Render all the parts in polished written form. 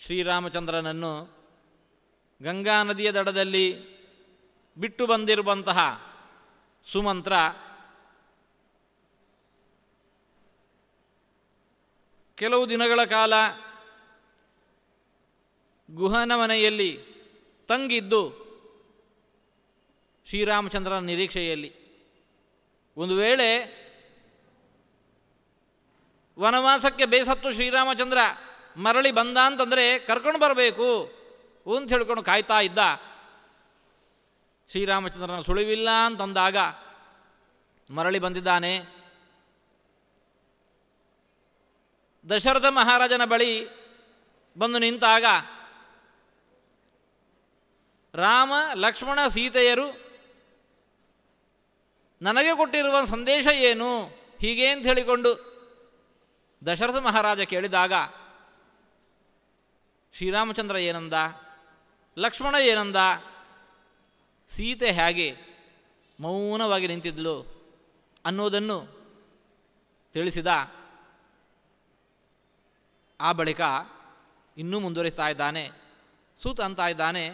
ಶ್ರೀರಾಮಚಂದ್ರನನ್ನು ಗಂಗಾ ನದಿಯ ದಡದಲ್ಲಿ ಬಿಟ್ಟು ಬಂದಿರುವಂತಹ ಸುಮಂತ್ರ ಕೆಲವು ದಿನಗಳ ಕಾಲ ಗುಹನ ಮನೆಯಲ್ಲಿ ತಂಗಿದ್ದು ಶ್ರೀರಾಮಚಂದ್ರನ ನಿರೀಕ್ಷೆಯಲ್ಲಿ. ಒಂದು ವೇಳೆ ವನವಾಸಕ್ಕೆ ಬೇಸತ್ತು ಶ್ರೀರಾಮಚಂದ್ರ ಮರಳಿ ಬಂದ ಅಂತಂದರೆ ಕರ್ಕೊಂಡು ಬರಬೇಕು ಅಂತ ಹೇಳ್ಕೊಂಡು ಕಾಯ್ತಾ ಇದ್ದ. ಶ್ರೀರಾಮಚಂದ್ರನ ಸುಳಿವಿಲ್ಲ ಅಂತಂದಾಗ ಮರಳಿ ಬಂದಿದ್ದಾನೆ. ದಶರಥ ಮಹಾರಾಜನ ಬಳಿ ಬಂದು ನಿಂತಾಗ ರಾಮ ಲಕ್ಷ್ಮಣ ಸೀತೆಯರು ನನಗೆ ಕೊಟ್ಟಿರುವ ಸಂದೇಶ ಏನು ಹೀಗೆ ಅಂತ ಹೇಳಿಕೊಂಡು ದಶರಥ ಮಹಾರಾಜ ಕೇಳಿದಾಗ ಶ್ರೀರಾಮಚಂದ್ರ ಏನಂದ, ಲಕ್ಷ್ಮಣ ಏನಂದ, ಸೀತೆ ಹೇಗೆ ಮೌನವಾಗಿ ನಿಂತಿದ್ಲು ಅನ್ನೋದನ್ನು ತಿಳಿಸಿದ. ಆ ಬಳಿಕ ಇನ್ನೂ ಮುಂದುವರಿಸ್ತಾ ಇದ್ದಾನೆ. ಸೂತ ಅಂತ ಇದ್ದಾನೆ,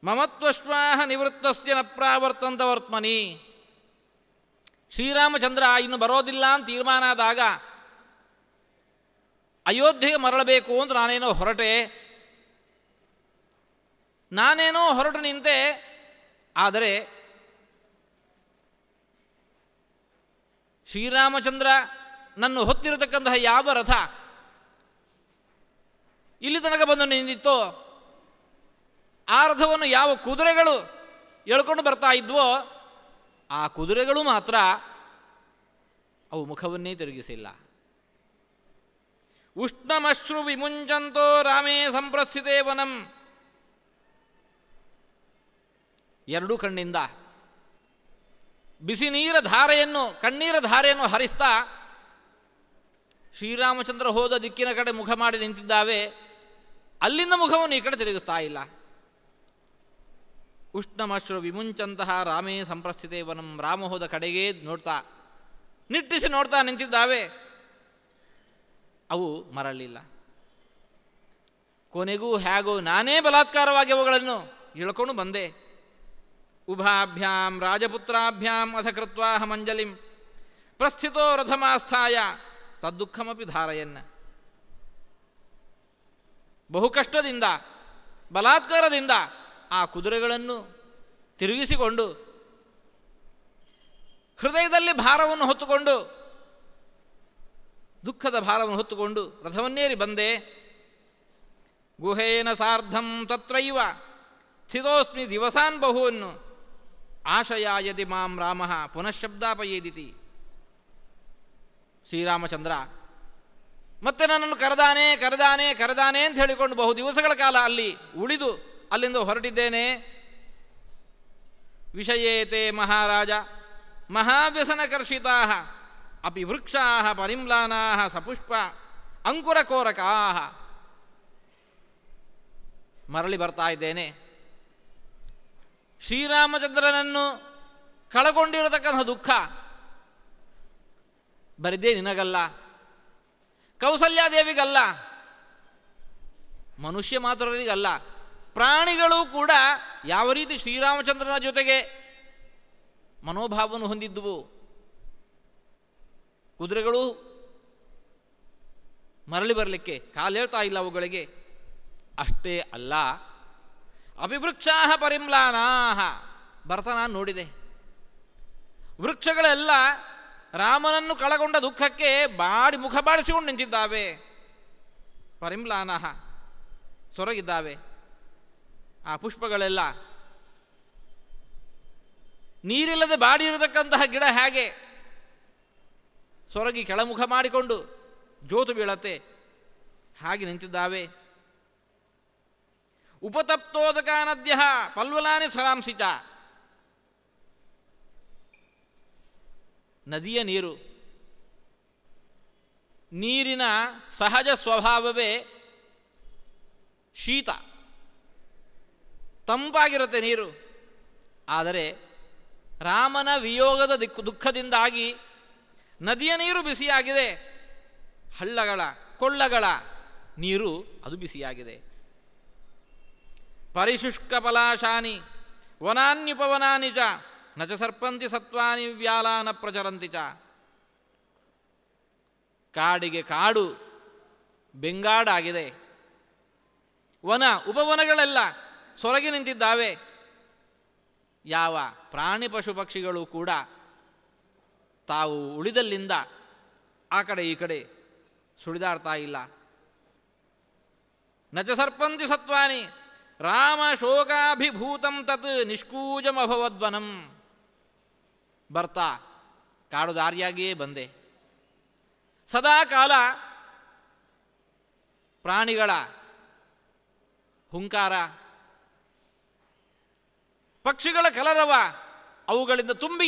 ಮಮತ್ವಶ್ವಾಹ ನಿವೃತ್ತಸ್ಯ ನ ಪ್ರಾವರ್ತಂತ ವರ್ತಮನಿ. ಶ್ರೀರಾಮಚಂದ್ರ ಇನ್ನು ಬರೋದಿಲ್ಲ ಅಂತ ತೀರ್ಮಾನ ಆದಾಗ ಅಯೋಧ್ಯೆಗೆ ಮರಳಬೇಕು ಅಂತ ನಾನೇನೋ ಹೊರಟು ನಿಂತೆ. ಆದರೆ ಶ್ರೀರಾಮಚಂದ್ರ ನನ್ನ ಹೊತ್ತಿರತಕ್ಕಂತಹ ಯಾವ ರಥ ಇಲ್ಲಿ ತನಕ ಬಂದು ನಿಂತಿತ್ತೋ, ಆ ರಥವನ್ನು ಯಾವ ಕುದುರೆಗಳು ಎಳ್ಕೊಂಡು ಬರ್ತಾ ಇದ್ವೋ ಆ ಕುದುರೆಗಳು ಮಾತ್ರ ಅವು ಮುಖವನ್ನೇ ತಿರುಗಿಸಿಲ್ಲ. ಉಷ್ಣಮಶ್ರು ವಿಮುಂಚಂತೋ ರಾಮೇ ಸಂಪ್ರಸ್ಥಿತೇ ವನಂ. ಎರಡೂ ಕಣ್ಣಿಂದ ಬಿಸಿ ಕಣ್ಣೀರ ಧಾರೆಯನ್ನು ಹರಿಸ್ತಾ ಶ್ರೀರಾಮಚಂದ್ರ ಹೋದ ದಿಕ್ಕಿನ ಕಡೆ ಮುಖ ಮಾಡಿ ನಿಂತಿದ್ದಾವೆ. ಅಲ್ಲಿಂದ ಮುಖವನ್ನು ಈ ಕಡೆ ತಿರುಗಿಸ್ತಾ ಇಲ್ಲ. ಉಷ್ಣಮಶ್ರು ವಿಮುಂಚಂತಹ ರಾಮೇ ಸಂಪ್ರಸ್ಥಿತೇ ವನಂ. ರಾಮ ಹೋದ ಕಡೆಗೇ ನಿಟ್ಟಿಸಿ ನೋಡ್ತಾ ನಿಂತಿದ್ದಾವೆ. ಅವು ಮರಳಿಲ್ಲ. ಕೊನೆಗೂ ಹೇಗೋ ನಾನೇ ಬಲಾತ್ಕಾರವಾಗಿ ಅವುಗಳನ್ನು ಇಳ್ಕೊಂಡು ಬಂದೆ. ಉಭಾಭ್ಯಾಂ ರಾಜಪುತ್ರಾಭ್ಯಾಂ ಅಥ ಕೃತ್ವಾಹಮಂಜಲಿಂ ಪ್ರಸ್ಥಿತೋ ರಥಮಾಸ್ಥಾಯ ತದ್ದುಃಖಮಪಿ ಧಾರಯನ್ನ. ಬಹುಕಷ್ಟದಿಂದ ಬಲಾತ್ಕಾರದಿಂದ ಆ ಕುದುರೆಗಳನ್ನು ತಿರುಗಿಸಿಕೊಂಡು ಹೃದಯದಲ್ಲಿ ಭಾರವನ್ನು ಹೊತ್ತುಕೊಂಡು ದುಃಖದ ಭಾರವನ್ನು ಹೊತ್ತುಕೊಂಡು ರಥವನ್ನೇರಿ ಬಂದೆ. ಗುಹೇನ ಸಾರ್ಧಂ ತತ್ರೈವ ಸ್ಥಿತೋಸ್ಮಿ ದಿವಸಾನ್ ಬಹೂನ್ ಆಶಯ ಯದಿ ಮಾಂ ರಾಮ ಪುನಃಶಬ್ದಾಪಯೇದಿತಿ. ಶ್ರೀರಾಮಚಂದ್ರ ಮತ್ತೆ ನನ್ನನ್ನು ಕರೆದಾನೆ ಅಂತ ಹೇಳಿಕೊಂಡು ಬಹು ದಿವಸಗಳ ಕಾಲ ಅಲ್ಲಿ ಉಳಿದು ಅಲ್ಲಿಂದ ಹೊರಟಿದ್ದೇನೆ. ವಿಷಯೇತೆ ಮಹಾರಾಜ ಮಹಾವ್ಯಸನಕರ್ಷಿತಾ ಅಪಿ ವೃಕ್ಷಾ ಪರಿಮ್ಲಾನಾ ಸಪುಷ್ಪ ಅಂಕುರಕೋರಕಾ. ಮರಳಿ ಬರ್ತಾ ಇದ್ದೇನೆ. ಶ್ರೀರಾಮಚಂದ್ರನನ್ನು ಕಳಕೊಂಡಿರತಕ್ಕಂಥ ದುಃಖ ಬರಿದೇ ನಿನಗಲ್ಲ, ಕೌಸಲ್ಯಾದೇವಿಗಲ್ಲ, ಮನುಷ್ಯ ಮಾತ್ರರಿಗಲ್ಲ, ಪ್ರಾಣಿಗಳು ಕೂಡ ಯಾವ ರೀತಿ ಶ್ರೀರಾಮಚಂದ್ರನ ಜೊತೆಗೆ ಮನೋಭಾವವನ್ನು ಹೊಂದಿದ್ದುವು. ಕುದುರೆಗಳು ಮರಳಿ ಬರಲಿಕ್ಕೆ ಕಾಲೇಳ್ತಾ ಇಲ್ಲ ಅವುಗಳಿಗೆ. ಅಷ್ಟೇ ಅಲ್ಲ, ಅಭಿವೃಕ್ಷಾ ಪರಿಮ್ಲಾನಾ. ಭರತ ನಾನು ನೋಡಿದೆ, ವೃಕ್ಷಗಳೆಲ್ಲ ರಾಮನನ್ನು ಕಳಗೊಂಡ ದುಃಖಕ್ಕೆ ಮುಖ ಬಾಡಿಸಿಕೊಂಡು ನಿಂತಿದ್ದಾವೆ. ಪರಿಮ್ಲಾನಾ, ಸೊರಗಿದ್ದಾವೆ. ಆ ಪುಷ್ಪಗಳೆಲ್ಲ ನೀರಿಲ್ಲದೆ ಬಾಡಿರತಕ್ಕಂತಹ ಗಿಡ ಹೇಗೆ ಸೊರಗಿ ಕೆಳಮುಖ ಮಾಡಿಕೊಂಡು ಜೋತು ಬೀಳತ್ತೆ ಹಾಗೆ ನಿಂತಿದ್ದಾವೆ. ಉಪತಪ್ತೋದಕ ನದ್ಯ ಪಲ್ವಲಾನಿ ಸ್ವರಾಂಸಿಚ. ನದಿಯ ನೀರಿನ ಸಹಜ ಸ್ವಭಾವವೇ ಶೀತ, ತಂಪಾಗಿರುತ್ತೆ ನೀರು. ಆದರೆ ರಾಮನ ವಿಯೋಗದ ದುಃಖದಿಂದಾಗಿ ನದಿಯ ನೀರು ಬಿಸಿಯಾಗಿದೆ. ಹಳ್ಳಗಳ ಕೊಳ್ಳಗಳ ನೀರು ಅದು ಬಿಸಿಯಾಗಿದೆ. ಪರಿಶುಷ್ಕ ಪಲಾಶಾನಿ ವನಾನ್ಯುಪವನಾನಿ ಚ ನ ಚ ಸರ್ಪಂತಿ ಸತ್ವಾನಿ ವ್ಯಾಲಾನ ಪ್ರಚರಂತಿ ಚ. ಕಾಡಿಗೆ ಕಾಡು ಬೆಂಗಾಡಾಗಿದೆ. ವನ ಉಪವನಗಳೆಲ್ಲ ಸೊರಗಿ ನಿಂತಿದ್ದಾವೆ. ಯಾವ ಪ್ರಾಣಿ ಪಶು ಪಕ್ಷಿಗಳು ಕೂಡ ತಾವು ಉಳಿದಲ್ಲಿಂದ ಆ ಕಡೆ ಈ ಕಡೆ ಸುಳಿದಾಡ್ತಾ ಇಲ್ಲ. ನ ಚ ಸರ್ಪಂತಿ ಸತ್ವಾನಿ ರಾಮ ಶೋಕಾಭಿಭೂತಂ ತತ್ ನಿಷ್ಕೂಜಮಭವದ್ವನಂ. ಬರ್ತಾ ಕಾಡು ದಾರಿಯಾಗಿಯೇ ಬಂದೆ. ಸದಾ ಕಾಲ ಪ್ರಾಣಿಗಳ ಹುಂಕಾರ, ಪಕ್ಷಿಗಳ ಕಲರವ ಅವುಗಳಿಂದ ತುಂಬಿ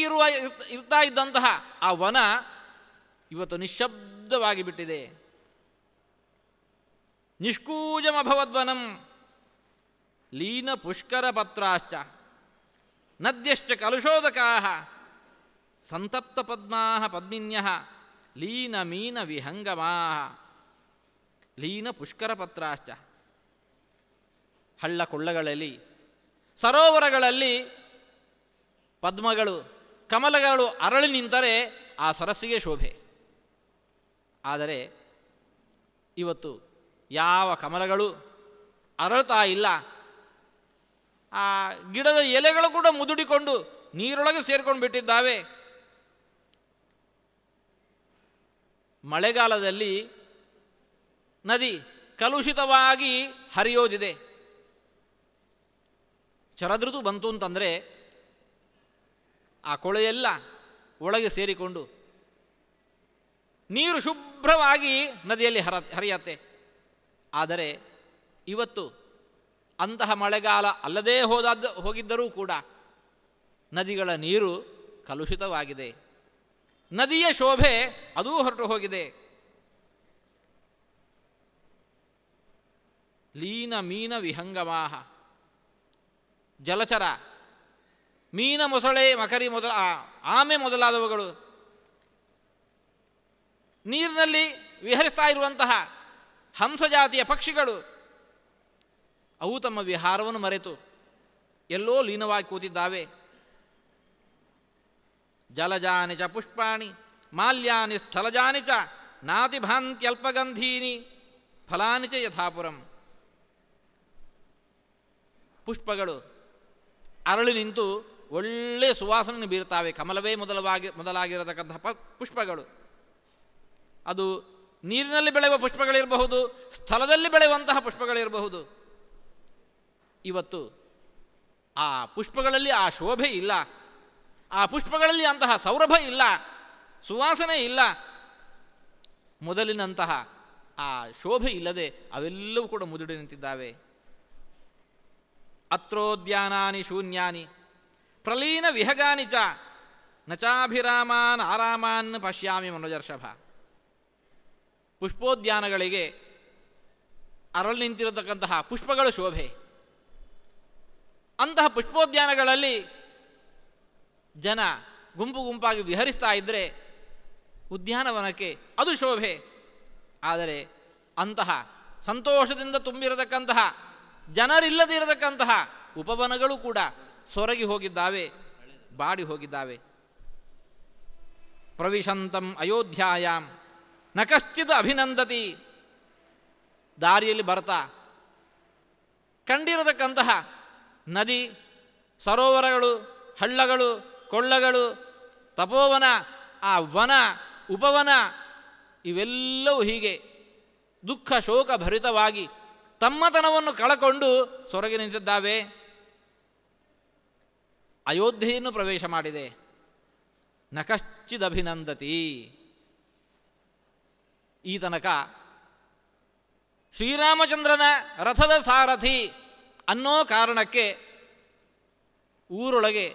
ಇರ್ತಾ ಇದ್ದಂತಹ ಆ ವನ ಇವತ್ತು ನಿಶ್ಶಬ್ದವಾಗಿ ಬಿಟ್ಟಿದೆ. ನಿಷ್ಕೂಜಮಭವದ್ವನಂ ಲೀನ ಪುಷ್ಕರ ಪತ್ರಾಶ್ಚ ನದ್ಯಶ್ಚ ಕಲುಷೋದಕಾಃ ಸಂತಪ್ತ ಪದ್ಮಾಃ ಪದ್ಮಿನ್ಯಃ ಲೀನ ಮೀನ ವಿಹಂಗಮಾಃ. ಲೀನ ಪುಷ್ಕರ ಪತ್ರಾಶ್ಚ, ಹಳ್ಳ ಕೊಳ್ಳಗಳಲ್ಲಿ ಸರೋವರಗಳಲ್ಲಿ ಪದ್ಮಗಳು ಕಮಲಗಳು ಅರಳಿ ನಿಂತರೆ ಆ ಸರಸ್ಸಿಗೆ ಶೋಭೆ. ಆದರೆ ಇವತ್ತು ಯಾವ ಕಮಲಗಳು ಅರಳ್ತಾ ಇಲ್ಲ. ಆ ಗಿಡದ ಎಲೆಗಳು ಕೂಡ ಮುದುಡಿಕೊಂಡು ನೀರೊಳಗೆ ಸೇರ್ಕೊಂಡು ಬಿಟ್ಟಿದ್ದಾವೆ. ಮಳೆಗಾಲದಲ್ಲಿ ನದಿ ಕಲುಷಿತವಾಗಿ ಹರಿಯೋದಿದೆ. ಶರದೃತು ಬಂತು ಅಂತಂದರೆ ಆ ಕೊಳೆಯೆಲ್ಲ ಒಳಗೆ ಸೇರಿಕೊಂಡು ನೀರು ಶುಭ್ರವಾಗಿ ನದಿಯಲ್ಲಿ ಹರಿಯತ್ತೆ. ಆದರೆ ಇವತ್ತು ಅಂತಹ ಮಳೆಗಾಲ ಅಲ್ಲದೇ ಹೋಗಿದ್ದರೂ ಕೂಡ ನದಿಗಳ ನೀರು ಕಲುಷಿತವಾಗಿದೆ. ನದಿಯ ಶೋಭೆ ಅದೂ ಹೊರಟು ಹೋಗಿದೆ. ಲೀನ ಮೀನ ವಿಹಂಗಮಾಹ, ಜಲಚರ ಮೀನ ಮೊಸಳೆ ಮಕರಿ ಆಮೆ ಮೊದಲಾದವುಗಳು ನೀರಿನಲ್ಲಿ ವಿಹರಿಸ್ತಾ ಇರುವಂತಹ ಹಂಸಜಾತಿಯ ಪಕ್ಷಿಗಳು ಅವು ತಮ್ಮ ವಿಹಾರವನ್ನು ಮರೆತು ಎಲ್ಲೋ ಲೀನವಾಗಿ ಕೂತಿದ್ದಾವೆ. ಜಲಜಾನಿ ಚ ಪುಷ್ಪಾಣಿ ಮಾಲ್ಯಾನಿ ಸ್ಥಲಜಾನಿ ಚ ನಾತಿಭಾಂತ್ಯಲ್ಪಗಂಧೀನಿ ಫಲಾನಿ ಚ ಯಥಾಪುರಂ. ಪುಷ್ಪಗಳು ಅರಳಿ ನಿಂತು ಒಳ್ಳೆ ಸುವಾಸನೆ ಬೀರುತ್ತವೆ. ಕಮಲವೇ ಮೊದಲಾಗಿರತಕ್ಕಂತಹ ಪುಷ್ಪಗಳು. ಅದು ನೀರಿನಲ್ಲಿ ಬೆಳೆಯುವ ಪುಷ್ಪಗಳಿರಬಹುದು, ಸ್ಥಳದಲ್ಲಿ ಬೆಳೆಯುವಂತಹ ಪುಷ್ಪಗಳಿರಬಹುದು. ಇವತ್ತು ಆ ಪುಷ್ಪಗಳಲ್ಲಿ ಆ ಶೋಭೆ ಇಲ್ಲ, ಆ ಪುಷ್ಪಗಳಲ್ಲಿ ಅಂತಹ ಸೌರಭ ಇಲ್ಲ, ಸುವಾಸನೆ ಇಲ್ಲ. ಮೊದಲಿನಂತಹ ಆ ಶೋಭೆ ಇಲ್ಲದೆ ಅವೆಲ್ಲವೂ ಕೂಡ ಮುದುಡಿ ನಿಂತಿದ್ದಾವೆ. ಅತ್ರೋದ್ಯಾನಾನಿ ಶೂನ್ಯಾನಿ ಪ್ರಲೀನ ವಿಹಗಾನಿ ಚ ನಚಾಭಿರಾಮಾನ್ ಆರಾಮಾನ್ ಪಶ್ಯಾಮಿ ಮನೋಜರ್ಷಭ. ಪುಷ್ಪೋದ್ಯಾನಗಳಿಗೆ ಅರಳಿ ನಿಂತಿರತಕ್ಕಂತಹ ಪುಷ್ಪಗಳ ಶೋಭೆ. ಅಂತಹ ಪುಷ್ಪೋದ್ಯಾನಗಳಲ್ಲಿ ಜನ ಗುಂಪು ಗುಂಪಾಗಿ ವಿಹರಿಸ್ತಾ ಇದ್ದರೆ ಉದ್ಯಾನವನಕ್ಕೆ ಅದು ಶೋಭೆ. ಆದರೆ ಅಂತಹ ಸಂತೋಷದಿಂದ ತುಂಬಿರತಕ್ಕಂತಹ ಜನರಿಲ್ಲದಿರತಕ್ಕಂತಹ ಉಪವನಗಳು ಕೂಡ ಸೊರಗಿ ಹೋಗಿದ್ದಾವೆ, ಬಾಡಿ ಹೋಗಿದ್ದಾವೆ. ಪ್ರವಿಶಂತಂ ಅಯೋಧ್ಯಾಯಾಂ ನ ಕಶ್ಚಿತ್ ಅಭಿನಂದತಿ. ದಾರಿಯಲ್ಲಿ ಬರ್ತಾ ಕಂಡಿರತಕ್ಕಂತಹ ನದಿ, ಸರೋವರಗಳು, ಹಳ್ಳಗಳು, ಕೊಳ್ಳಗಳು, ತಪೋವನ, ಆ ವನ, ಉಪವನ ಇವೆಲ್ಲವೂ ಹೀಗೆ ದುಃಖ ಶೋಕ ಭರಿತವಾಗಿ ತಮ್ಮತನವನ್ನು ಕಳಕೊಂಡು ಸೊರಗಿ ನಿಂತಿದ್ದಾವೆ. ಅಯೋಧ್ಯೆಯನ್ನು ಪ್ರವೇಶ ಮಾಡಿದೆ. ನ ಕಶ್ಚಿದಭಿನಂದತಿ. ಈ ತನಕ ಶ್ರೀರಾಮಚಂದ್ರನ ರಥದ ಸಾರಥಿ ಅನ್ನೋ ಕಾರಣಕ್ಕೆ ಊರೊಳಗೆ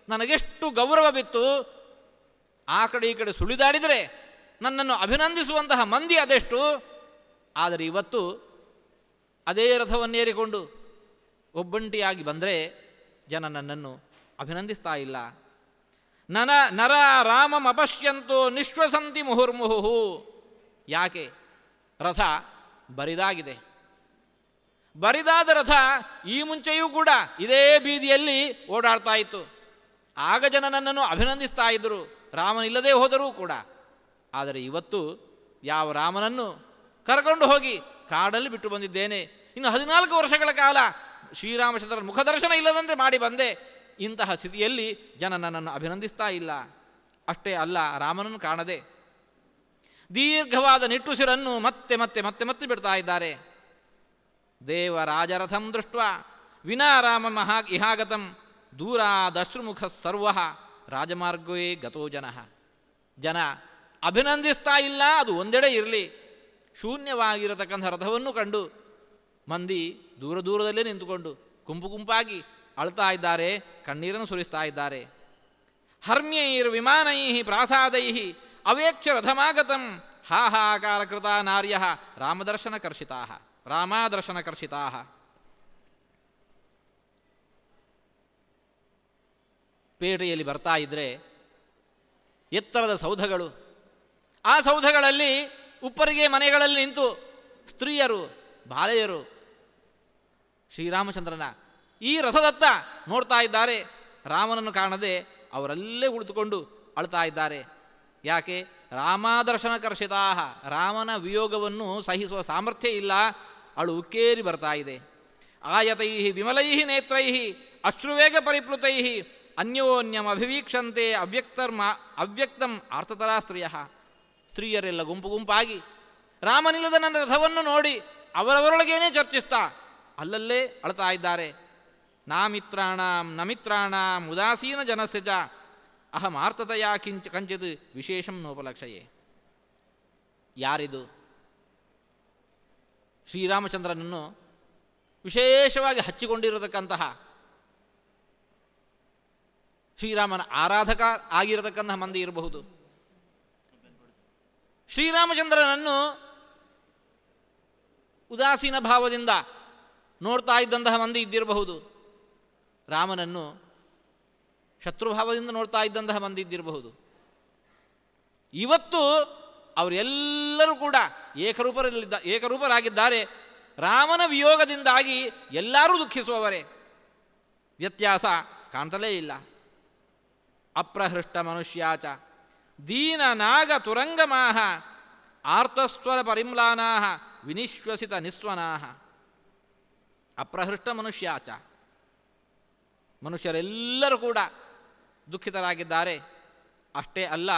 ನನಗೆಷ್ಟು ಗೌರವ ಬಿತ್ತು. ಆ ಕಡೆ ಈ ಕಡೆ ಸುಳಿದಾಡಿದರೆ ನನ್ನನ್ನು ಅಭಿನಂದಿಸುವಂತಹ ಮಂದಿ ಅದೆಷ್ಟು. ಆದರೆ ಇವತ್ತು ಅದೇ ರಥವನ್ನೇರಿಕೊಂಡು ಒಬ್ಬಂಟಿಯಾಗಿ ಬಂದರೆ ಜನ ನನ್ನನ್ನು ಅಭಿನಂದಿಸ್ತಾ ಇಲ್ಲ. ನರ ರಾಮಂ ಅಪಶ್ಯಂತೋ ನಿಶ್ವಸಂತಿ ಮುಹುರ್ಮುಹು. ಯಾಕೆ? ರಥ ಬರಿದಾಗಿದೆ. ಬರಿದಾದ ರಥ ಈ ಮುಂಚೆಯೂ ಕೂಡ ಇದೇ ಬೀದಿಯಲ್ಲಿ ಓಡಾಡ್ತಾ ಇತ್ತು. ಆಗ ಜನ ನನ್ನನ್ನು ಅಭಿನಂದಿಸ್ತಾ ಇದ್ದರು, ರಾಮನಿಲ್ಲದೆ ಹೋದರೂ ಕೂಡ. ಆದರೆ ಇವತ್ತು ಯಾವ ರಾಮನನ್ನು ಕರ್ಕೊಂಡು ಹೋಗಿ ಕಾಡಲ್ಲಿ ಬಿಟ್ಟು ಬಂದಿದ್ದೇನೆ, ಇನ್ನು 14 ವರ್ಷಗಳ ಕಾಲ ಶ್ರೀರಾಮಚಂದ್ರನ ಮುಖದರ್ಶನ ಇಲ್ಲದಂತೆ ಮಾಡಿ ಬಂದೆ, ಇಂತಹ ಸ್ಥಿತಿಯಲ್ಲಿ ಜನ ನನ್ನನ್ನು ಅಭಿನಂದಿಸ್ತಾ ಇಲ್ಲ. ಅಷ್ಟೇ ಅಲ್ಲ, ರಾಮನನ್ನು ಕಾಣದೆ ದೀರ್ಘವಾದ ನಿಟ್ಟುಸಿರನ್ನು ಮತ್ತೆ ಮತ್ತೆ ಮತ್ತೆ ಮತ್ತೆ ಬಿಡ್ತಾ ಇದ್ದಾರೆ. ದೇವರಾಜರಥಂ ದೃಷ್ಟ ವಿನಾ ರಾಮ ಇಹಾಗತಂ ದೂರಾದಶ್ರುಮುಖ ಸರ್ವ ರಾಜಮಾರ್ಗವೇ ಗತೋ ಜನ ಅಭಿನಂದಿಸ್ತಾ ಇಲ್ಲ. ಅದು ಒಂದೆಡೆ ಇರಲಿ, ಶೂನ್ಯವಾಗಿರತಕ್ಕಂಥ ರಥವನ್ನು ಕಂಡು ಮಂದಿ ದೂರ ದೂರದಲ್ಲೇ ನಿಂತುಕೊಂಡು ಗುಂಪು ಗುಂಪಾಗಿ ಅಳ್ತಾ ಇದ್ದಾರೆ, ಕಣ್ಣೀರನ್ನು ಸುರಿಸ್ತಾ ಇದ್ದಾರೆ. ಹರ್ಮ್ಯೈರ್ ವಿಮಾನೈ ಪ್ರಾಸಾದೈ ಅವೇಕ್ಷ ರಥಮಾಗತಂ ಹಾಹಾಕಾರ ಕೃತ ನಾರ್ಯ ರಾಮದರ್ಶನಕರ್ಷಿತಾ. ಪೇಟೆಯಲ್ಲಿ ಬರ್ತಾ ಇದ್ದರೆ ಎತ್ತರದ ಸೌಧಗಳು, ಆ ಸೌಧಗಳಲ್ಲಿ ಉಪ್ಪರಿಗೆ ಮನೆಗಳಲ್ಲಿ ನಿಂತು ಸ್ತ್ರೀಯರು ಬಾಲೆಯರು ಶ್ರೀರಾಮಚಂದ್ರನ ಈ ರಥದತ್ತ ನೋಡ್ತಾ ಇದ್ದಾರೆ. ರಾಮನನ್ನು ಕಾಣದೆ ಅವರಲ್ಲೇ ಉಳಿದುಕೊಂಡು ಅಳ್ತಾ ಇದ್ದಾರೆ. ಯಾಕೆ? ರಾಮಾದರ್ಶನಕರ್ಷಿತಾ, ರಾಮನ ವಿಯೋಗವನ್ನು ಸಹಿಸುವ ಸಾಮರ್ಥ್ಯ ಇಲ್ಲ, ಅಳು ಉಕ್ಕೇರಿ ಬರ್ತಾ ಇದೆ. ಆಯತೈ ವಿಮಲೈ ನೇತ್ರೈ ಅಶ್ರುವೇಗ ಪರಿಪ್ಲುತೈ ಅನ್ಯೋನ್ಯಂ ಅಭಿವೀಕ್ಷಂತೆ ಅವ್ಯಕ್ತಂ ಆರ್ತತರಾ ಸ್ತ್ರೀಯರೆಲ್ಲ ಗುಂಪು ಗುಂಪಾಗಿ ರಾಮನಿಲ್ಲದ ನನ್ನ ರಥವನ್ನು ನೋಡಿ ಅವರವರೊಳಗೇನೆ ಚರ್ಚಿಸ್ತಾ ಅಲ್ಲಲ್ಲೇ ಅಳ್ತಾ ಇದ್ದಾರೆ. ನಮಿತ್ರಾಣಾಂ ಉದಾಸೀನ ಜನಸ್ಯ ಚ ಅಹಂ ಆರ್ತತೆಯ ಕಂಚಿತ್ ವಿಶೇಷಂ ನೋಪಲಕ್ಷಯೇ. ಯಾರಿದು? ಶ್ರೀರಾಮಚಂದ್ರನನ್ನು ವಿಶೇಷವಾಗಿ ಹಚ್ಚಿಕೊಂಡಿರತಕ್ಕಂತಹ, ಶ್ರೀರಾಮನ ಆರಾಧಕ ಆಗಿರತಕ್ಕಂತಹ ಮಂದಿ ಇರಬಹುದು. ಶ್ರೀರಾಮಚಂದ್ರನನ್ನು ಉದಾಸೀನ ಭಾವದಿಂದ ನೋಡ್ತಾ ಇದ್ದಂತಹ ಮಂದಿ ಇದ್ದಿರಬಹುದು. ರಾಮನನ್ನು ಶತ್ರುಭಾವದಿಂದ ನೋಡ್ತಾ ಇದ್ದಂತಹ ಮಂದಿ ಇದ್ದಿರಬಹುದು. ಇವತ್ತು ಅವರೆಲ್ಲರೂ ಕೂಡ ಏಕರೂಪರಾಗಿದ್ದಾರೆ. ರಾಮನ ವಿಯೋಗದಿಂದಾಗಿ ಎಲ್ಲರೂ ದುಃಖಿಸುವವರೇ, ವ್ಯತ್ಯಾಸ ಕಾಣ್ತಲೇ ಇಲ್ಲ. ಅಪ್ರಹೃಷ್ಟ ಮನುಷ್ಯಾಚ ದೀನ ನಾಗ ತುರಂಗಮಾಹ ಆರ್ತಸ್ವರ ಪರಿಮ್ಲಾನಾಹ ವಿನಿಶ್ವಸಿತ ನಿಸ್ವನಾಹ. ಅಪ್ರಹೃಷ್ಟ ಮನುಷ್ಯಾಚ, ಮನುಷ್ಯರೆಲ್ಲರೂ ಕೂಡ ದುಃಖಿತರಾಗಿದ್ದಾರೆ. ಅಷ್ಟೇ ಅಲ್ಲ,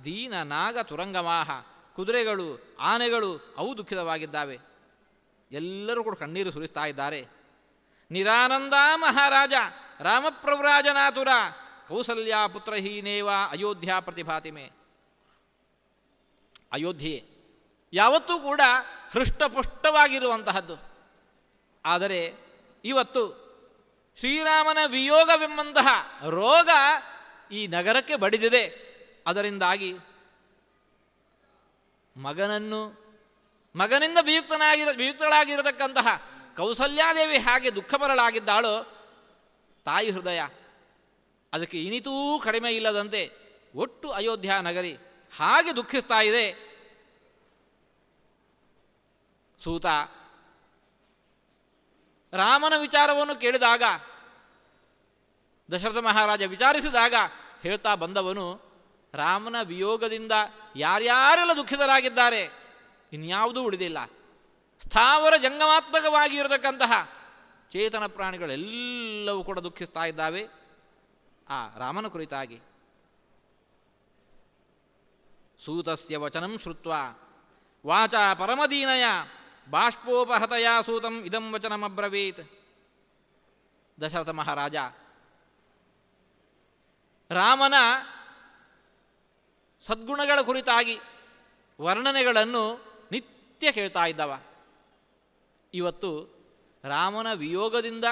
ದೀನ ನಾಗ ತುರಂಗಮಾಹ, ಕುದುರೆಗಳು ಆನೆಗಳು ಅವು ದುಃಖಿತವಾಗಿದ್ದಾವೆ. ಎಲ್ಲರೂ ಕೂಡ ಕಣ್ಣೀರು ಸುರಿಸ್ತಾ ಇದ್ದಾರೆ. ನಿರಾನಂದ ಮಹಾರಾಜ ರಾಮಪ್ರವ್ರಾಜನಾತುರ ಕೌಸಲ್ಯ ಪುತ್ರಹೀನೇವ ಅಯೋಧ್ಯ ಪ್ರತಿಭಾತಿಮೆ. ಅಯೋಧ್ಯೆ ಯಾವತ್ತೂ ಕೂಡ ಹೃಷ್ಟಪುಷ್ಟವಾಗಿರುವಂತಹದ್ದು. ಆದರೆ ಇವತ್ತು ಶ್ರೀರಾಮನ ವಿಯೋಗವೆಂಬಂತಹ ರೋಗ ಈ ನಗರಕ್ಕೆ ಬಡಿದಿದೆ. ಅದರಿಂದಾಗಿ ಮಗನಿಂದ ವಿಯುಕ್ತಳಾಗಿರತಕ್ಕಂತಹ ಕೌಸಲ್ಯಾದೇವಿ ಹಾಗೆ ದುಃಖಪರಳಾಗಿದ್ದಾಳೋ, ತಾಯಿ ಹೃದಯ ಅದಕ್ಕೆ ಇನಿತೂ ಕಡಿಮೆ ಇಲ್ಲದಂತೆ ಒಟ್ಟು ಅಯೋಧ್ಯ ನಗರಿ ಹಾಗೆ ದುಃಖಿಸ್ತಾ ಇದೆ. ಸೂತ ರಾಮನ ವಿಚಾರವನ್ನು ಕೇಳಿದಾಗ, ದಶರಥ ಮಹಾರಾಜ ವಿಚಾರಿಸಿದಾಗ ಹೇಳ್ತಾ ಬಂದವನು, ರಾಮನ ವಿಯೋಗದಿಂದ ಯಾರ್ಯಾರೆಲ್ಲ ದುಃಖಿತರಾಗಿದ್ದಾರೆ, ಇನ್ಯಾವುದೂ ಉಳಿದಿಲ್ಲ. ಸ್ಥಾವರ ಜಂಗಮಾತ್ಮಕವಾಗಿ ಇರತಕ್ಕಂತಹ ಚೇತನ ಪ್ರಾಣಿಗಳೆಲ್ಲವೂ ಕೂಡ ದುಃಖಿಸ್ತಾ ಇದ್ದಾವೆ ಆ ರಾಮನ ಕುರಿತಾಗಿ. ಸೂತಸ್ಯ ವಚನಂ ಶ್ರುತ್ವಾ ವಾಚ ಪರಮದೀನಯ ಬಾಷ್ಪೋಪಹತಯ ಸೂತಂ ಇದಂ ವಚನಮಬ್ರವೀತ್. ದಶರಥ ಮಹಾರಾಜ ರಾಮನ ಸದ್ಗುಣಗಳ ಕುರಿತಾಗಿ ವರ್ಣನೆಗಳನ್ನು ನಿತ್ಯ ಕೇಳ್ತಾ ಇದ್ದವ. ಇವತ್ತು ರಾಮನ ವಿಯೋಗದಿಂದ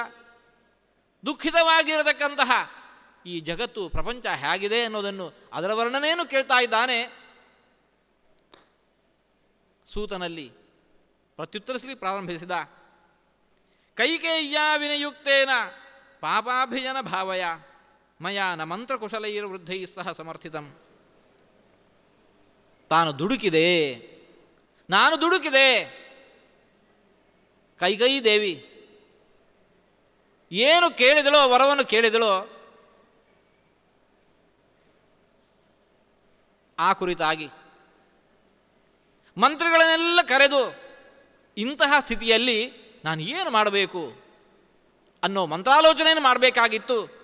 ದುಃಖಿತವಾಗಿರತಕ್ಕಂತಹ ಈ ಜಗತ್ತು ಪ್ರಪಂಚ ಹೇಗಿದೆ ಅನ್ನೋದನ್ನು, ಅದರ ವರ್ಣನೆಯನ್ನು ಕೇಳ್ತಾ ಇದ್ದಾನೆ. ಸೂತನಲ್ಲಿ ಪ್ರತ್ಯುತ್ತರಿಸಲಿ ಪ್ರಾರಂಭಿಸಿದ. ಕೈಕೇಯ್ಯ ವಿನಯುಕ್ತೇನ ಪಾಪಾಭಿಜನ ಭಾವಯ ಮಯ ನ ಮಂತ್ರಕುಶಲೈರ್ವೃದ್ಧೈ ಸಹ ಸಮರ್ಥಿತಂ. ನಾನು ದುಡುಕಿದೆ, ಕೈಕೈ ದೇವಿ ಏನು ಕೇಳಿದಳೋ, ವರವನ್ನು ಕೇಳಿದಳೋ, ಆ ಕುರಿತಾಗಿ ಮಂತ್ರಿಗಳನ್ನೆಲ್ಲ ಕರೆದು ಇಂತಹ ಸ್ಥಿತಿಯಲ್ಲಿ ನಾನು ಏನು ಮಾಡಬೇಕು ಅನ್ನೋ ಮಂತ್ರಾಲೋಚನೆಯನ್ನು ಮಾಡಬೇಕಾಗಿತ್ತು.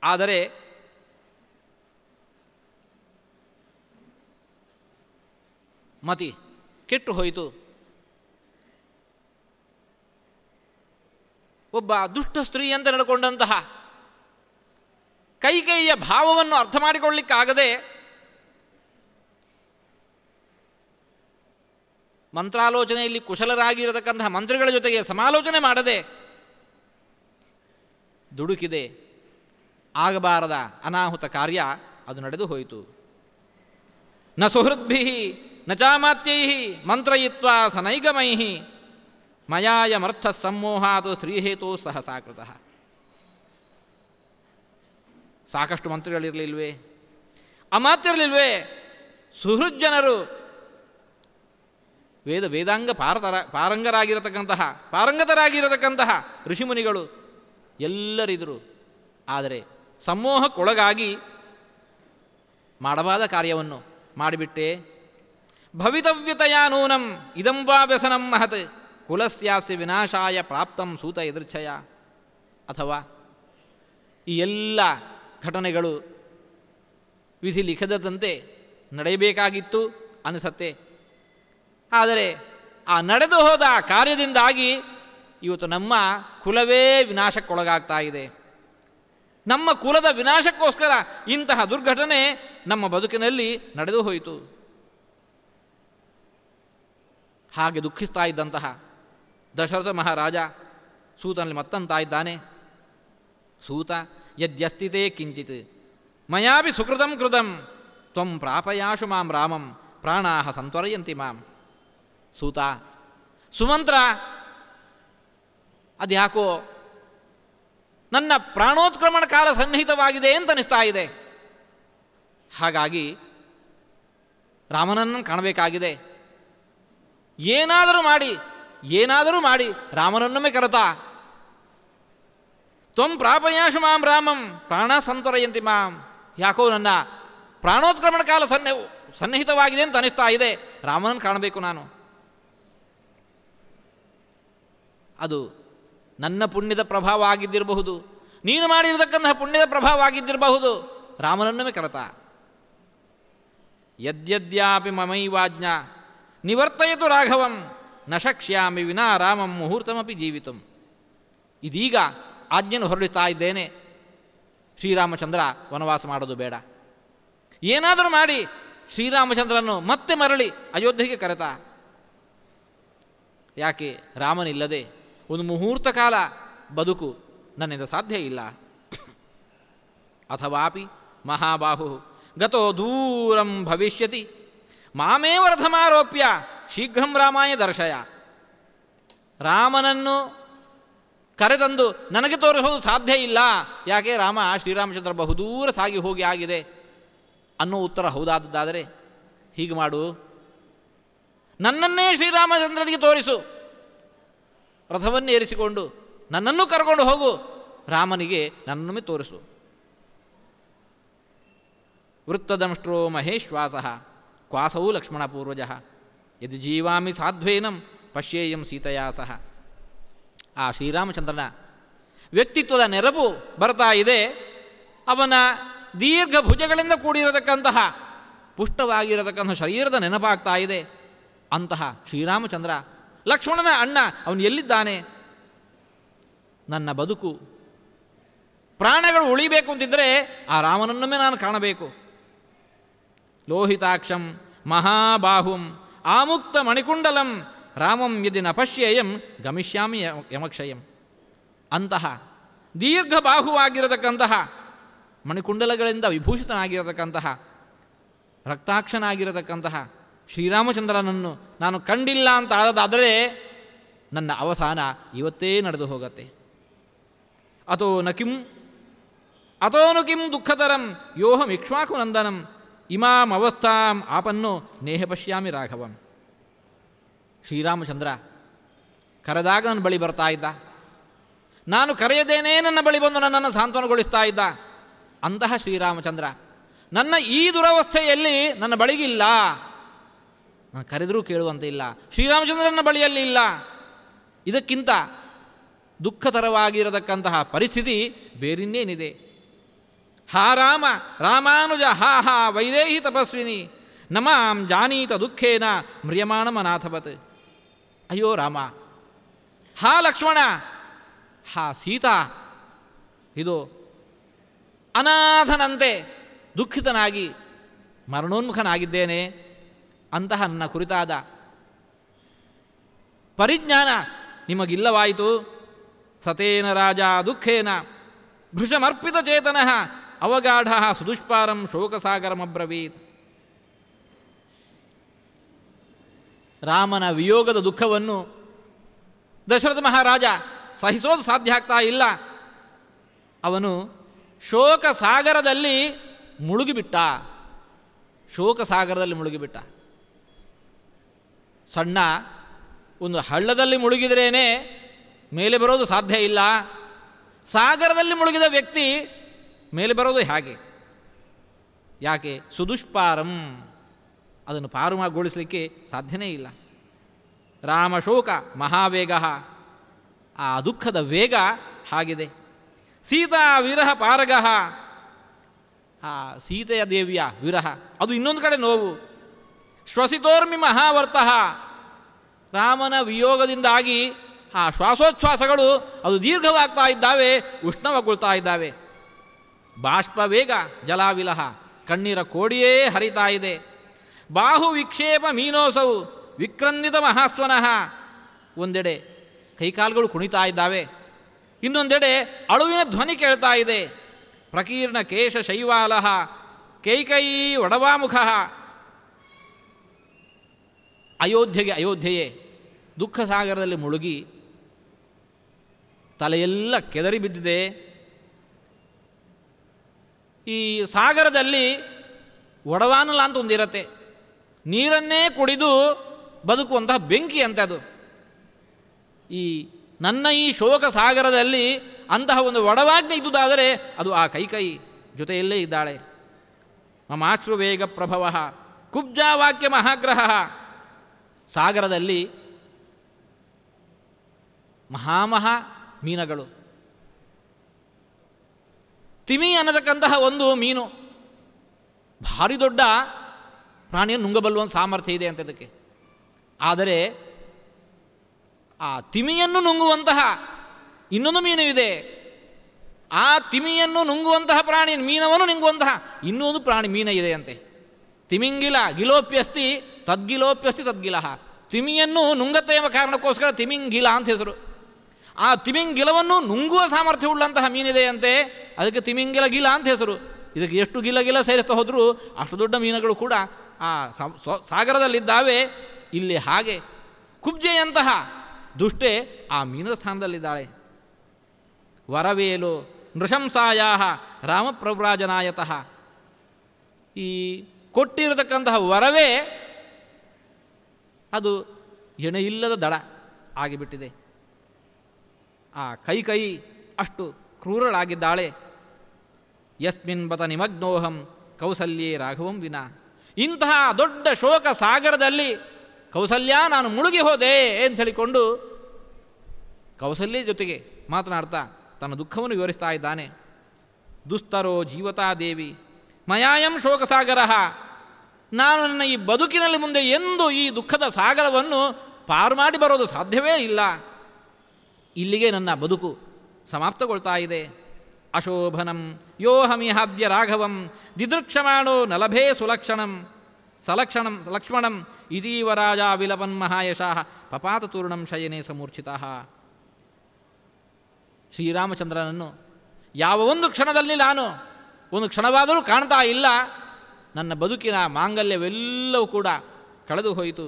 ಆದರೆ ಮತಿ ಕೆಟ್ಟು ಹೋಯಿತು. ಒಬ್ಬ ದುಷ್ಟ ಸ್ತ್ರೀ ಅಂತ ನಡ್ಕೊಂಡಂತಹ ಕೈಕೇಯಿಯ ಭಾವವನ್ನು ಅರ್ಥ ಮಾಡಿಕೊಳ್ಳಿಕ್ಕಾಗದೆ ಮಂತ್ರಾಲೋಚನೆಯಲ್ಲಿ ಕುಶಲರಾಗಿರತಕ್ಕಂತಹ ಮಂತ್ರಿಗಳ ಜೊತೆಗೆ ಸಮಾಲೋಚನೆ ಮಾಡದೆ ದುಡುಕಿದೆ. ಆಗಬಾರದ ಅನಾಹುತ ಕಾರ್ಯ ಅದು ನಡೆದು ಹೋಯಿತು. ನ ಸುಹೃದ್ಭಿ ನ ಚಾಮಾತ್ಯೈ ಮಂತ್ರಯಿತ್ವಾ ಸನೈಗಮೈ ಮಯಾಯಮರ್ಥ ಸಮೋಹಾತ್ ಸ್ತ್ರೀಹೇತು ಸಹಸಾಕೃತಃ. ಸಾಕಷ್ಟು ಮಂತ್ರಿಗಳಿರಲಿಲ್ವೇ, ಅಮಾತ್ಯರಿರಲಿಲ್ವೇ, ಸುಹೃಜ್ಜನರು, ವೇದಾಂಗ ಪಾರಂಗತರಾಗಿರತಕ್ಕಂತಹ ಋಷಿಮುನಿಗಳು ಎಲ್ಲರಿದ್ದರು. ಆದರೆ ಸಮೋಹಕ್ಕೊಳಗಾಗಿ ಮಾಡಬಾದ ಕಾರ್ಯವನ್ನು ಮಾಡಿಬಿಟ್ಟೆ. ಭವಿತವ್ಯತಯಾ ನೂನಂ ಇದಂ ವಾ ವ್ಯಸನಂ ಮಹತ್ ಕುಲಸ್ಯಾಸ್ಯ ವಿನಾಶಾಯ ಪ್ರಾಪ್ತಂ ಸೂತ ಎದೃಚ್ಛಯ. ಅಥವಾ ಈ ಎಲ್ಲ ಘಟನೆಗಳು ವಿಧಿ ಲಿಖಿತದಂತೆ ನಡೆಯಬೇಕಾಗಿತ್ತು ಅನಿಸತ್ತೆ. ಆದರೆ ಆ ನಡೆದು ಹೋದ ಕಾರ್ಯದಿಂದಾಗಿ ಇವತ್ತು ನಮ್ಮ ಕುಲವೇ ವಿನಾಶಕ್ಕೊಳಗಾಗ್ತಾ ಇದೆ. ನಮ್ಮ ಕುಲದ ವಿನಾಶಕ್ಕೋಸ್ಕರ ಇಂತಹ ದುರ್ಘಟನೆ ನಮ್ಮ ಬದುಕಿನಲ್ಲಿ ನಡೆದು ಹೋಯಿತು. ಹಾಗೆ ದುಃಖಿಸ್ತಾ ಇದ್ದಂತಹ ದಶರಥ ಮಹಾರಾಜ ಸೂತನಲ್ಲಿ ಮತ್ತಂತ ಇದ್ದಾನೆ. ಸೂತ ಯದ್ಯಸ್ತಿತೇ ಕಿಂಚಿತ್ ಮಯಾಪಿ ಸುಕೃತಂ ಕೃತಂ ತ್ವಂ ಪ್ರಾಪಯಾಶು ಮಾಂ ರಾಮಂ ಪ್ರಾಣಾಹ ಸಂತ್ವರಯಂತಿ ಮಾಂ. ಸೂತ, ಸುಮಂತ್ರ, ಅದ್ಯಾಕೋ ನನ್ನ ಪ್ರಾಣೋತ್ಕ್ರಮಣ ಕಾಲ ಸನ್ನಿಹಿತವಾಗಿದೆ ಅಂತ ಅನಿಸ್ತಾ ಇದೆ. ಹಾಗಾಗಿ ರಾಮನನ್ನು ಕಾಣಬೇಕಾಗಿದೆ. ಏನಾದರೂ ಮಾಡಿ ರಾಮನನ್ನೊಮ್ಮೆ ಕರೆತ. ತ್ವಂ ಪ್ರಾಪಯಾಶು ಮಾಂ ರಾಮಂ ಪ್ರಾಣ ಸಂತರಯಂತಿ ಮಾಂ. ಯಾಕೋ ನನ್ನ ಪ್ರಾಣೋತ್ಕ್ರಮಣ ಕಾಲ ಸನ್ನಿಹಿತವಾಗಿದೆ ಅಂತ ಅನಿಸ್ತಾ ಇದೆ. ರಾಮನನ್ನು ಕಾಣಬೇಕು ನಾನು. ಅದು ನನ್ನ ಪುಣ್ಯದ ಪ್ರಭಾವ ಆಗಿದ್ದಿರಬಹುದು, ನೀನು ಮಾಡಿರತಕ್ಕಂತಹ ಪುಣ್ಯದ ಪ್ರಭಾವ ಆಗಿದ್ದಿರಬಹುದು. ರಾಮನನ್ನೊಮ್ಮೆ ಕರೆತ. ಯದ್ಯದ್ಯಾಪಿ ಮಮೈವಾಜ್ಞಾ ನಿವರ್ತಯತು ರಾಘವಂ ನ ಶಕ್ಷ್ಯಾಮಿ ವಿನಾ ರಾಮಂ ಮುಹೂರ್ತಮಪಿ ಜೀವಿತಂ. ಇದೀಗ ಆಜ್ಞೆಯನ್ನು ಹೊರಡಿಸ್ತಾ ಇದ್ದೇನೆ. ಶ್ರೀರಾಮಚಂದ್ರ ವನವಾಸ ಮಾಡೋದು ಬೇಡ. ಏನಾದರೂ ಮಾಡಿ ಶ್ರೀರಾಮಚಂದ್ರನ್ನು ಮತ್ತೆ ಮರಳಿ ಅಯೋಧ್ಯೆಗೆ ಕರೆತ. ಯಾಕೆ ರಾಮನಿಲ್ಲದೆ ಒಂದು ಮುಹೂರ್ತ ಕಾಲ ಬದುಕು ನನ್ನಿಂದ ಸಾಧ್ಯ ಇಲ್ಲ. ಅಥವಾಪಿ ಮಹಾಬಾಹು ಗತೋ ದೂರಂ ಭವಿಷ್ಯತಿ ಮಾಮೇವ ರಥಮಾರೋಪ್ಯ ಶೀಘ್ರಂ ರಾಮಾಯ ದರ್ಶಯ. ರಾಮನನ್ನು ಕರೆತಂದು ನನಗೆ ತೋರಿಸೋದು ಸಾಧ್ಯ ಇಲ್ಲ. ಯಾಕೆ ಶ್ರೀರಾಮಚಂದ್ರ ಬಹುದೂರ ಸಾಗಿ ಹೋಗಿ ಆಗಿದೆ ಅನ್ನೋ ಉತ್ತರ ಹೌದಾದದ್ದಾದರೆ ಹೀಗೆ ಮಾಡು, ನನ್ನನ್ನೇ ಶ್ರೀರಾಮಚಂದ್ರನಿಗೆ ತೋರಿಸು. ರಥವನ್ನೇ ಏರಿಸಿಕೊಂಡು ನನ್ನನ್ನು ಕರ್ಕೊಂಡು ಹೋಗು, ರಾಮನಿಗೆ ನನ್ನೊಮ್ಮೆ ತೋರಿಸು. ವೃತ್ತದಂಷ್ಟ್ರೋ ಮಹೇಶ್ವಾಸ ಕ್ವಾಸೌ ಲಕ್ಷ್ಮಣ ಪೂರ್ವಜ ಯದಿ ಜೀವಾಮಿ ಸಾಧ್ವೇನಂ ಪಶ್ಯೇಯಂ ಸೀತೆಯಾ ಸಹ. ಆ ಶ್ರೀರಾಮಚಂದ್ರನ ವ್ಯಕ್ತಿತ್ವದ ನೆರವು ಬರ್ತಾ ಇದೆ. ಅವನ ದೀರ್ಘ ಭುಜಗಳಿಂದ ಕೂಡಿರತಕ್ಕಂತಹ ಪುಷ್ಟವಾಗಿರತಕ್ಕಂತಹ ಶರೀರದ ನೆನಪಾಗ್ತಾ ಇದೆ. ಅಂತಹ ಶ್ರೀರಾಮಚಂದ್ರ ಲಕ್ಷ್ಮಣನ ಅಣ್ಣ, ಅವನು ಎಲ್ಲಿದ್ದಾನೆ? ನನ್ನ ಬದುಕು ಪ್ರಾಣಗಳು ಉಳಿಬೇಕು ಅಂತಿದ್ದರೆ ಆ ರಾಮನನ್ನೊಮ್ಮೆ ನಾನು ಕಾಣಬೇಕು. ಲೋಹಿತಾಕ್ಷಂ ಮಹಾಬಾಹುಂ ಆಮುಕ್ತ ಮಣಿಕುಂಡಲಂ ರಾಮಂ ಯದಿ ನ ಪಶ್ಯೇಯಂ ಗಮಿಷ್ಯಾಮಿ ಯಮಕ್ಷಯಂ. ಅಂತಹ ದೀರ್ಘಬಾಹುವಾಗಿರತಕ್ಕಂತಹ ಮಣಿಕುಂಡಲಗಳಿಂದ ವಿಭೂಷಿತನಾಗಿರತಕ್ಕಂತಹ ರಕ್ತಾಕ್ಷನಾಗಿರತಕ್ಕಂತಹ ಶ್ರೀರಾಮಚಂದ್ರನನ್ನು ನಾನು ಕಂಡಿಲ್ಲ ಅಂತ ಆದದಾದರೆ ನನ್ನ ಅವಸಾನ ಇವತ್ತೇ ನಡೆದು ಹೋಗತ್ತೆ. ಅತೋನು ಕಿಂ ದುಃಖತರಂ ಯೋಹಂ ಇಕ್ಷ್ವಾಕು ನಂದನಂ ಇಮಾಂ ಅವಸ್ಥಾಂ ಆಪನ್ನೋ ನೇಹ ಪಶ್ಯಾಮಿ ರಾಘವಂ. ಶ್ರೀರಾಮಚಂದ್ರ ಕರೆದಾಗ ನನ್ನ ಬಳಿ ಬರ್ತಾ ಇದ್ದ, ನಾನು ಕರೆಯದೇನೇ ನನ್ನ ಬಳಿ ಬಂದು ನನ್ನನ್ನು ಸಾಂತ್ವನಗೊಳಿಸ್ತಾ ಇದ್ದ. ಅಂತಹ ಶ್ರೀರಾಮಚಂದ್ರ ನನ್ನ ಈ ದುರವಸ್ಥೆಯಲ್ಲಿ ನನ್ನ ಬಳಿಗಿಲ್ಲ, ನಾನು ಕರೆದರೂ ಕೇಳುವಂತೆ ಇಲ್ಲ. ಶ್ರೀರಾಮಚಂದ್ರನ ಬಳಿಯಲ್ಲಿ ಇಲ್ಲ. ಇದಕ್ಕಿಂತ ದುಃಖತರವಾಗಿರತಕ್ಕಂತಹ ಪರಿಸ್ಥಿತಿ ಬೇರಿನ್ನೇನಿದೆ? ಹಾ ರಾಮ ರಾಮಾನುಜ ಹಾ ಹಾ ವೈದೇಹಿ ತಪಸ್ವಿನಿ ನಮಾಂ ಜಾನೀತ ದುಃಖೇನ ಮ್ರಿಯಮಾಣಮನಾಥವತ್. ಅಯ್ಯೋ ರಾಮ, ಹಾ ಲಕ್ಷ್ಮಣ, ಹಾ ಸೀತಾ, ಇದು ಅನಾಥನಂತೆ ದುಃಖಿತನಾಗಿ ಮರಣೋನ್ಮುಖನಾಗಿದ್ದೇನೆ. ಅಂತಹ ನನ್ನ ಕುರಿತಾದ ಪರಿಜ್ಞಾನ ನಿಮಗಿಲ್ಲವಾಯಿತು. ಸತೇನ ರಾಜ ದುಃಖೇನ ಭೃಶಮರ್ಪಿತ ಚೇತನಃ ಅವಗಾಢ ಸುದುಷ್ಪಾರಂ ಶೋಕಸಾಗರಮಬ್ರವೀತ್. ರಾಮನ ವಿಯೋಗದ ದುಃಖವನ್ನು ದಶರಥ ಮಹಾರಾಜ ಸಹಿಸೋದು ಸಾಧ್ಯ ಆಗ್ತಾ ಇಲ್ಲ. ಅವನು ಶೋಕಸಾಗರದಲ್ಲಿ ಮುಳುಗಿಬಿಟ್ಟ. ಶೋಕಸಾಗರದಲ್ಲಿ ಮುಳುಗಿಬಿಟ್ಟ. ಸಣ್ಣ ಒಂದು ಹಳ್ಳದಲ್ಲಿ ಮುಳುಗಿದ್ರೇ ಮೇಲೆ ಬರೋದು ಸಾಧ್ಯ ಇಲ್ಲ. ಸಾಗರದಲ್ಲಿ ಮುಳುಗಿದ ವ್ಯಕ್ತಿ ಮೇಲೆ ಬರೋದು ಹೇಗೆ? ಯಾಕೆ? ಸುದುಷ್ಪಾರಂ, ಅದನ್ನು ಪಾರುಗೊಳಿಸಲಿಕ್ಕೆ ಸಾಧ್ಯನೇ ಇಲ್ಲ. ರಾಮಶೋಕ ಮಹಾವೇಗ, ಆ ದುಃಖದ ವೇಗ ಹಾಗಿದೆ. ಸೀತಾ ವಿರಹ ಪಾರಗ, ಆ ಸೀತೆಯ ದೇವಿಯ ವಿರಹ ಅದು ಇನ್ನೊಂದು ಕಡೆ ನೋವು. ಶ್ವಸಿತೋರ್ಮಿ ಮಹಾವರ್ತಃ, ರಾಮನ ವಿಯೋಗದಿಂದಾಗಿ ಆ ಶ್ವಾಸೋಚ್ಛ್ವಾಸಗಳು ಅದು ದೀರ್ಘವಾಗ್ತಾ ಇದ್ದಾವೆ, ಉಷ್ಣವಗೊಳ್ತಾ ಇದ್ದಾವೆ. ಬಾಷ್ಪವೇಗ ಜಲಾವಿಲಹ, ಕಣ್ಣೀರ ಕೋಡಿಯೇ ಹರಿತಾ ಇದೆ. ಬಾಹು ವಿಕ್ಷೇಪ ಮೀನೋಸೌ ವಿಕ್ರಂದಿತ ಮಹಾಸ್ವನಃ, ಒಂದೆಡೆ ಕೈಕಾಲುಗಳು ಕುಣಿತಾ ಇದ್ದಾವೆ, ಇನ್ನೊಂದೆಡೆ ಅಳುವಿನ ಧ್ವನಿ ಕೇಳ್ತಾ ಇದೆ. ಪ್ರಕೀರ್ಣ ಕೇಶ ಶೈವಾಲಹ ಕೈಕೈ ಒಡವಾಮುಖ. ಅಯೋಧ್ಯೆಯೇ ದುಃಖ ಸಾಗರದಲ್ಲಿ ಮುಳುಗಿ ತಲೆಯೆಲ್ಲ ಕೆದರಿ ಬಿದ್ದಿದೆ. ಈ ಸಾಗರದಲ್ಲಿ ಒಡವಾನಲ ಅಂತ ಒಂದಿರತ್ತೆ, ನೀರನ್ನೇ ಕುಡಿದು ಬದುಕುವಂತಹ ಬೆಂಕಿ ಅಂತೆ ಅದು. ಈ ನನ್ನ ಈ ಶೋಕ ಸಾಗರದಲ್ಲಿ ಅಂತಹ ಒಂದು ಒಡವಾಜ್ಞೆ ಇದ್ದುದಾದರೆ ಅದು ಆ ಕೈಕೈ ಜೊತೆಯಲ್ಲೇ ಇದ್ದಾಳೆ. ಮಮಾಶ್ರುವೇಗ ಪ್ರಭವ ಕುಬ್ಜಾವಾಕ್ಯ ಮಹಾಗ್ರಹ. ಸಾಗರದಲ್ಲಿ ಮಹಾಮಹಾ ಮೀನುಗಳು. ತಿಮಿ ಅನ್ನತಕ್ಕಂತಹ ಒಂದು ಮೀನು ಭಾರಿ ದೊಡ್ಡ ಪ್ರಾಣಿಯನ್ನು ನುಂಗಬಲ್ಲುವಂಥ ಸಾಮರ್ಥ್ಯ ಇದೆ ಅಂತದಕ್ಕೆ. ಆದರೆ ಆ ತಿಮಿಯನ್ನು ನುಂಗುವಂತಹ ಇನ್ನೊಂದು ಮೀನು ಇದೆ. ಆ ತಿಮಿಯನ್ನು ನುಂಗುವಂತಹ ಪ್ರಾಣಿ ಮೀನವನ್ನು ನುಂಗುವಂತಹ ಇನ್ನೊಂದು ಪ್ರಾಣಿ ಮೀನ ಇದೆ ಅಂತೆ. ತಿಮಿಂಗಿಲ ಗಿಲೋಪ್ಯಸ್ತಿ ತದ್ಗಿಲೋಪ್ಯಸ್ತಿ ತದ್ಗಿಲಹ. ತಿಮಿಯನ್ನು ನುಂಗತ್ತೆ ಎಂಬ ಕಾರಣಕ್ಕೋಸ್ಕರ ತಿಮಿಂಗಿಲ ಅಂತ ಹೆಸರು. ಆ ತಿಮಿಂಗಿಲವನ್ನು ನುಂಗುವ ಸಾಮರ್ಥ್ಯವುಳ್ಳಂತಹ ಮೀನಿದೆಯಂತೆ, ಅದಕ್ಕೆ ತಿಮಿಂಗಿಲ ಗಿಲ ಅಂತ ಹೆಸರು. ಇದಕ್ಕೆ ಎಷ್ಟು ಗಿಲ ಸೇರಿಸ್ತಾ ಹೋದರೂ ಅಷ್ಟು ದೊಡ್ಡ ಮೀನುಗಳು ಕೂಡ ಆ ಸಾಗರದಲ್ಲಿದ್ದಾವೆ. ಇಲ್ಲಿ ಹಾಗೆ ಕುಬ್ಜೆಯಂತಹ ದುಷ್ಟೆ ಆ ಮೀನದ ಸ್ಥಾನದಲ್ಲಿದ್ದಾಳೆ. ವರವೇಲು ನೃಶಂಸಾಯಾ ರಾಮಪ್ರವ್ರಾಜನಾಯತಃ. ಈ ಕೊಟ್ಟಿರತಕ್ಕಂತಹ ವರವೇ ಅದು ಎಣೆಯಿಲ್ಲದ ದಡ ಆಗಿಬಿಟ್ಟಿದೆ. ಆ ಕೈ ಅಷ್ಟು ಕ್ರೂರಳಾಗಿದ್ದಾಳೆ. ಯಸ್ಮಿನ್ ಬತ ನಿಮಗ್ನೋಹಂ ಕೌಸಲ್ಯೇ ರಾಘವಂ ವಿನಾ. ಇಂತಹ ದೊಡ್ಡ ಶೋಕ ಸಾಗರದಲ್ಲಿ ಕೌಸಲ್ಯ ನಾನು ಮುಳುಗಿ ಹೋದೆ ಅಂತ ಹೇಳಿಕೊಂಡು ಕೌಸಲ್ಯ ಜೊತೆಗೆ ಮಾತನಾಡ್ತಾ ತನ್ನ ದುಃಖವನ್ನು ವಿವರಿಸ್ತಾ ಇದ್ದಾನೆ. ದುಸ್ತರೋ ಜೀವತಾ ದೇವಿ ಮಯಾಯಂ ಶೋಕಸಾಗರ. ನಾನು ನನ್ನ ಈ ಬದುಕಿನಲ್ಲಿ ಮುಂದೆ ಎಂದು ಈ ದುಃಖದ ಸಾಗರವನ್ನು ಪಾರು ಮಾಡಿ ಬರೋದು ಸಾಧ್ಯವೇ ಇಲ್ಲ. ಇಲ್ಲಿಗೆ ನನ್ನ ಬದುಕು ಸಮಾಪ್ತಗೊಳ್ತಾ ಇದೆ. ಅಶೋಭನಂ ಯೋಹಮಿಹಾದ್ಯ ರಾಘವಂ ದಿದೃಕ್ಷಮಾಣೋ ನಲಭೇ ಸುಲಕ್ಷಣಂ ಲಕ್ಷ್ಮಣಂ ಇದೀವ ರಾಜ ವಿಲಪನ್ಮಹಾಯಶಃ ಪಪಾತತೂರ್ಣಂ ಶಯನೇ ಸಮೂರ್ಛಿತಃ. ಶ್ರೀರಾಮಚಂದ್ರನನ್ನು ಯಾವ ಒಂದು ಕ್ಷಣದಲ್ಲಿ ನಾನು ಒಂದು ಕ್ಷಣವಾದರೂ ಕಾಣ್ತಾ ಇಲ್ಲ. ನನ್ನ ಬದುಕಿನ ಮಾಂಗಲ್ಯವೆಲ್ಲವೂ ಕೂಡ ಕಳೆದು ಹೋಯಿತು.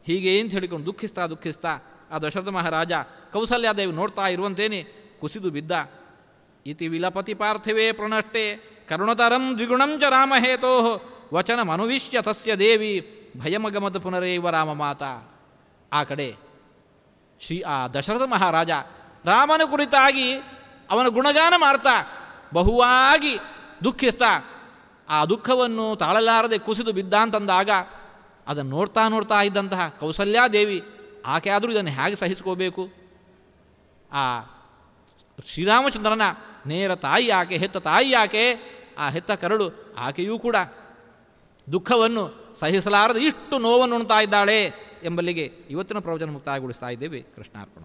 ಹೀಗೆ ಅಂತ ಹೇಳಿಕೊಂಡು ದುಃಖಿಸ್ತಾ ಆ ದಶರಥ ಮಹಾರಾಜ ಕೌಸಲ್ಯಾದೇವಿ ನೋಡ್ತಾ ಇರುವಂತೇನೆ ಕುಸಿದು ಬಿದ್ದ. ಇತಿ ವಿಲಪತಿ ಪಾರ್ಥಿವೇ ಪ್ರಣಷ್ಟೇ ಕರುಣತರಂ ದ್ವಿಗುಣಂ ಚ ರಾಮಹೇತೋ ವಚನ ಮನುವಿಶ್ಯ ತಸ್ಯ ದೇವಿ ಭಯಮಗಮದ ಪುನರೇವ ರಾಮ ಮಾತಾ. ಆ ಕಡೆ ದಶರಥ ಮಹಾರಾಜ ರಾಮನ ಕುರಿತಾಗಿ ಅವನ ಗುಣಗಾನ ಮಾಡ್ತಾ ಬಹುವಾಗಿ ದುಃಖಿಸ್ತಾ ಆ ದುಃಖವನ್ನು ತಾಳಲಾರದೆ ಕುಸಿದು ಬಿದ್ದ ಅಂತಂದಾಗ ಅದನ್ನು ನೋಡ್ತಾ ಇದ್ದಂತಹ ಕೌಸಲ್ಯಾದೇವಿ ಆಕೆ ಆದರೂ ಇದನ್ನು ಹೇಗೆ ಸಹಿಸ್ಕೋಬೇಕು? ಆ ಶ್ರೀರಾಮಚಂದ್ರನ ನೇರ ತಾಯಿ ಆಕೆ, ಹೆತ್ತ ತಾಯಿ ಆಕೆ, ಆ ಹೆತ್ತ ಕರಳು ಆಕೆಯೂ ಕೂಡ ದುಃಖವನ್ನು ಸಹಿಸಲಾರದೆ ಇಷ್ಟು ನೋವನ್ನು ಉಣ್ತಾ ಇದ್ದಾಳೆ ಎಂಬಲ್ಲಿಗೆ ಇವತ್ತಿನ ಪ್ರವಚನ ಮುಕ್ತಾಯಗೊಳಿಸ್ತಾ ಇದ್ದೇವೆ. ಕೃಷ್ಣಾರ್ಪಣ.